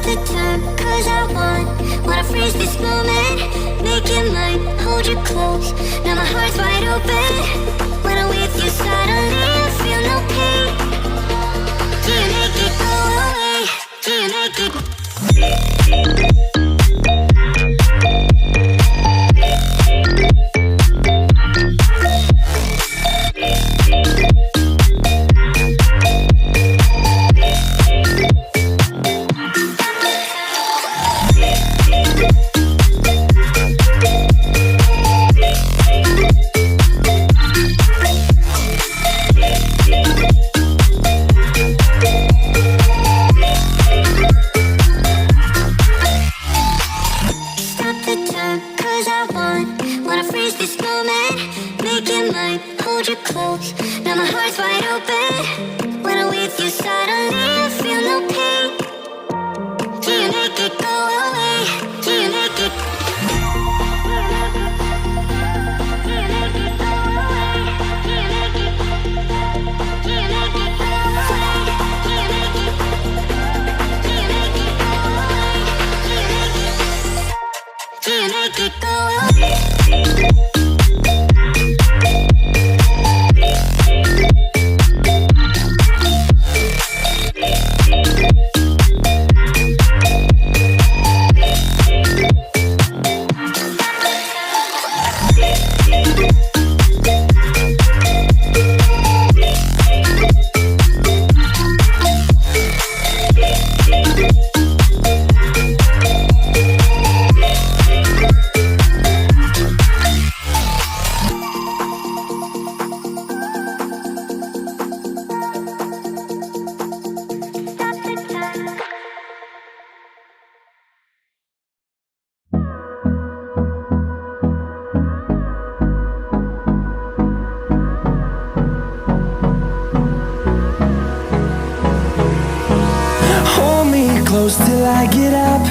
The time, 'cause I wanna freeze this moment, make it mine, hold you close. Now my heart's wide open. When I'm with you, suddenly I feel no pain. Do you make it go away? Do you make it? Wanna freeze this moment, make it mine, hold you close. Now my heart's wide open. When I'm with you, suddenly I feel no pain. Do you make it go away? Do you make it? Do you make it go away? Do you make it? Do you make it go away? Do you make it? Do you make it go away? Do you make it go away? Close till I get up.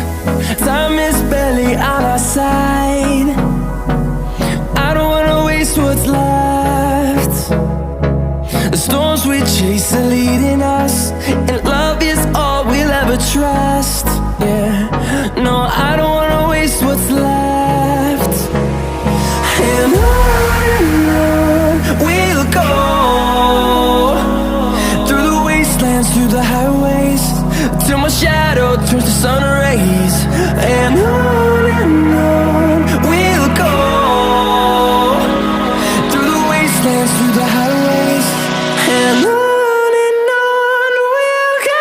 Time is barely on our side. I don't wanna waste what's left. The storms we chase are leading us, and love is all we'll ever trust. Yeah, no, I don't wanna waste what's left. And on we'll go, through the wastelands, through the highways, till my shadow turns to sun rays. And on we'll go, through the wastelands, through the highways, and on we'll go.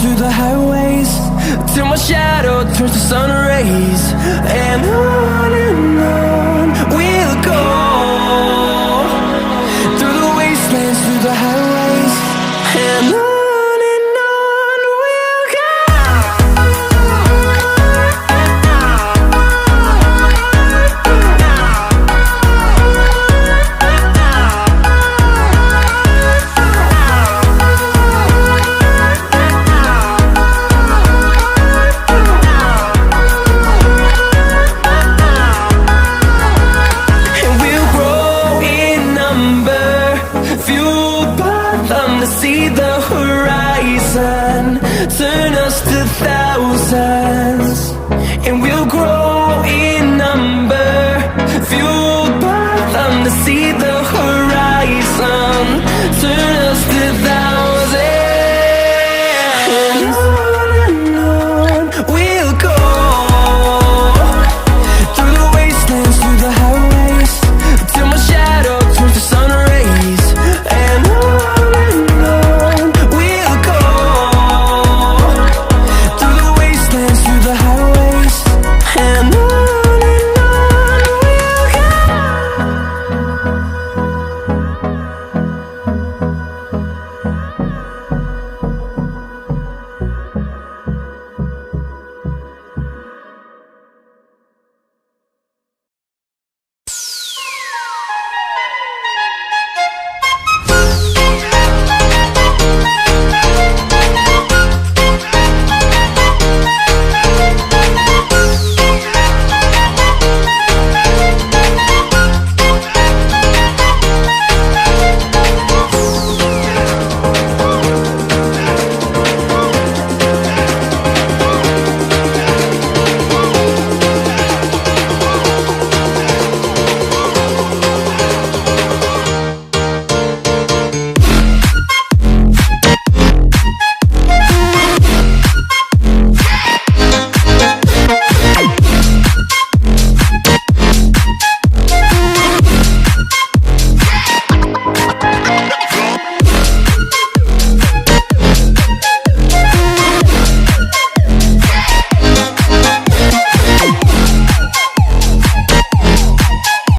Through the highways, till my shadow turns to sun rays. And